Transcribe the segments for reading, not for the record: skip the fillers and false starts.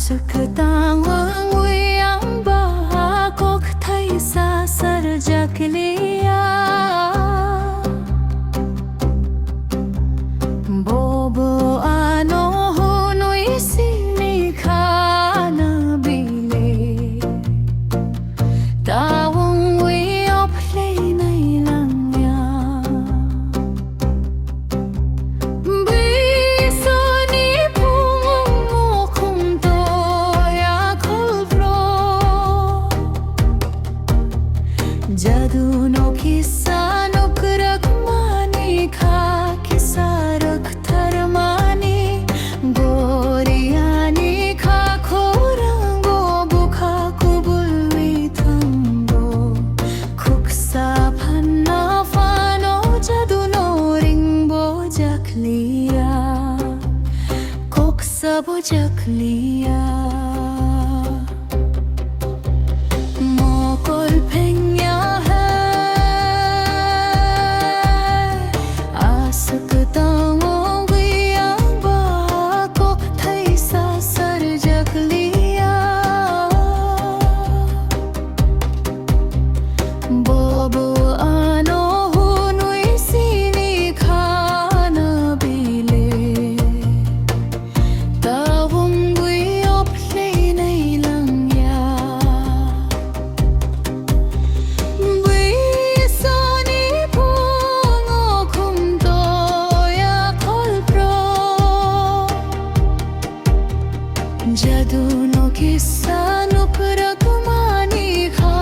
Sức tang vương uy ang baha kok thay sa sarjak liya bobo ano hunui sini khana bile tawong uy oplay nay lang ya biso ni pungong mo kung to ya kolbro jadu no kisa no kurak mani kha kisa rak thar mani goriani kha khorango bukha kubulwi thango khuksa phanna fano jadu no ringbo jakliya koksa bo jakliya mokol phengya hai asak tango giyang ba kok thai sa sar jakliya bobo ano hunui sini khana bile tawong gui oplay nay lang ya biso ni pungo kung to ya kolbro jadu no kisa no kurak mani kha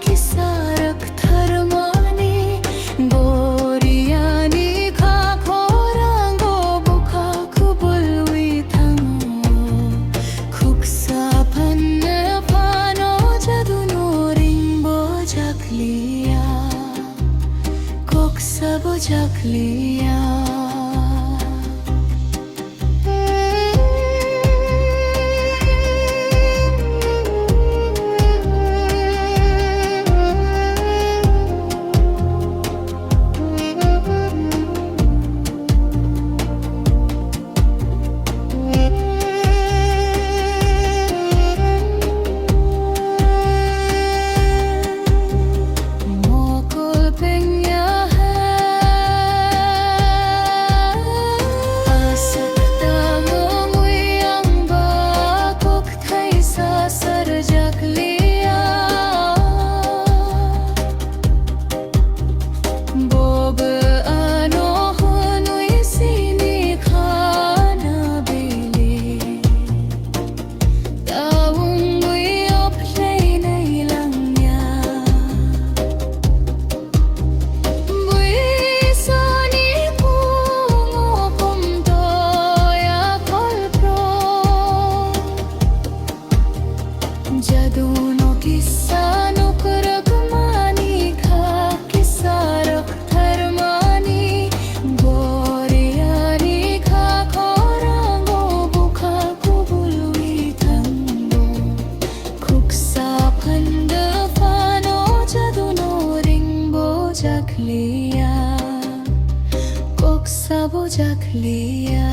kisa rak thar mani goriani kha khorango bukha kubulwi thango khuksa phanna phano jadu no ringbo jakliya koksa bo jakliya mokol phengya hai asak tangong uy ang ba kok thai sa sar jakliya bob ano hunui sini khana bile tawong uy oplay nay lang ya biso ni pungo kung to ya kolbro jadu no kisa no kurak mani kha kisa rak thar mani goriani kha khorango bukha kubulwi thango khuksa phanda phano jadu no ringbo jakliya koksa bo jakliya